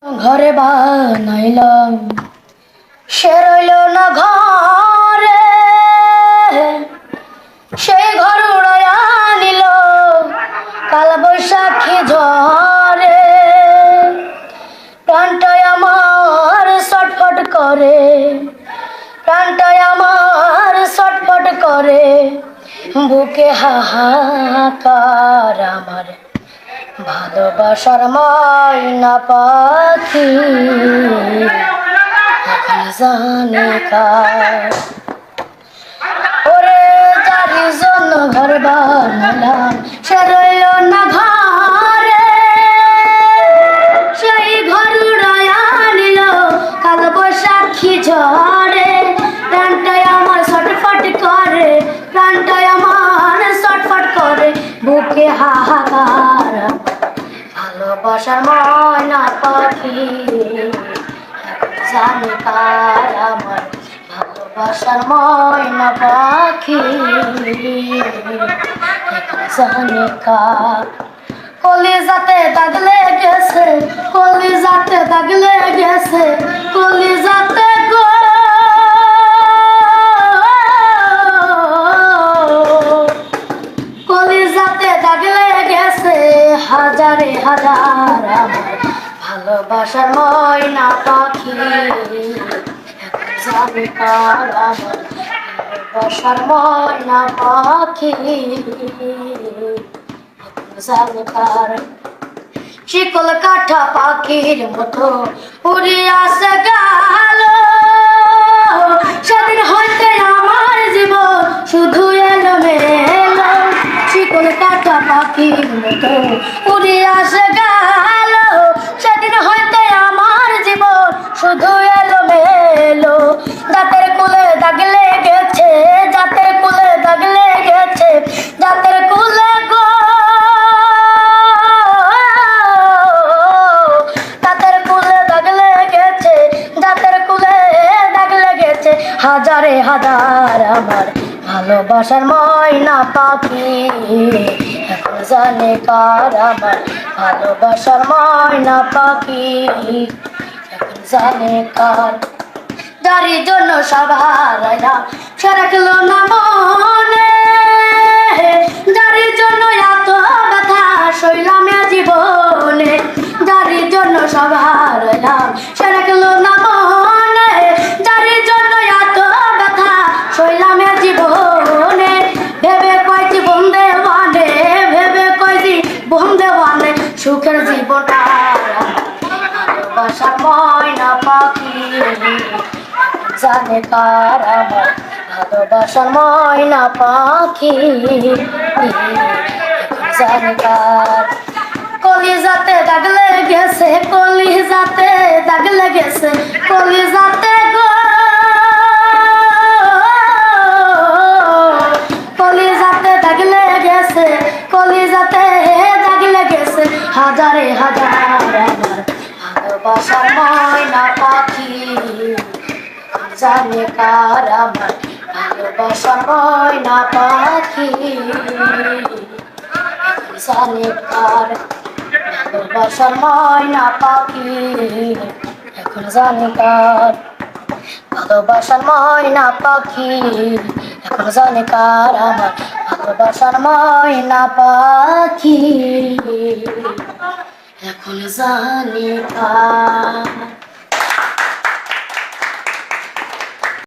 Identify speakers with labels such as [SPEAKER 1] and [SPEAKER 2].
[SPEAKER 1] ঘরে বানাইলাম সে রইল না ঘরে, সেই ঘর উড়াইয়া নিল কাল বৈশাখী ঝড়ে। প্রাণটায় আমার ছটফট করে, প্রাণটায় আমার ছটফট করে, বুকে হাহাকার আমার ভালোবাসার ময়না পাখি এখন জানে কার। ওরে যারি জন্য ঘর বানালাম সে রইল না ঘরে, সেই ঘর উড়াইয়া নিল কাল বৈশাখী ঝড়ে। প্রাণটায় আমার ছটফট করে, প্রাণটায় আমার ছটফট করে, বুকে হাহাকার ভালোবাসার ময়না পাখি জানে কার আমার ভালোবাসার ময়না পাখি জানে কার। কলিজাতে দাগ লেগেছে, কলিজাতে দাগ লেগেছে, কলিজাতে গো কলিজাতে দাগ লেগেছে হাজারে হাজার আমার ভালোবাসার ময়না পাখি জানে কার আমার ভালোবাসার ময়না পাখি জানে কার। শিকল কাঠা পাখির মতো উড়ে আসে গেল, সেদিন হইতে আমার জীবন শুধু এলো মেলো। শিকল কাঠা পাখির মতো উড়ে আসে গেল, সেদিন হইতে আমার জীবন শুধু এলো মেলো। দাঁতের কুলে দাগ লেগেছে, দাঁতের কুলে দাগ লেগেছে, দাঁতের কুলে গো দাঁতের কুলে দাগ লেগেছে, দাঁতের কুলে দাগ লেগেছে হাজারে হাজার আমার ভালোবাসার ময়না পাখি এখন জানে কার আমার ভালোবাসার ময়না পাখি এখন জানে কার। যারি জন্য সব হারাইলাম সে রাখলো না মনে, যারি জন্য এত ব্যথা সইলাম এ জীবনে। যারি জন্য সব হারাইলাম সে রাখলো না মনে, যারি জন্য এত ব্যথা সইলাম এ জীবনে। ভেবে কয়টি বন্ধে বানে, ভেবে কয়টি বন্ধে বানে, সুখের জীবনটা ভালোবাসার ময়না পাখি জানে কার আমার ভালোবাসার ময়না পাখি জানে কার। কলিজাতে দাগ লেগেছে, কলিজাতে দাগ লেগেছে, কলিজাতে গো কলিজাতে দাগ লেগেছে, কলিজাতে দাগ লেগেছে হাজারে হাজার আমার ভালোবাসার ময়না পাখি জানে কার আমার ভালোবাসার ময়না পাখি জানে কার ভালোবাসার ময়না পাখি এখন জানে কার ভালোবাসার ময়না পাখি এখন জানে কার আমার ভালোবাসার ময়না পাখি এখন জানে কার।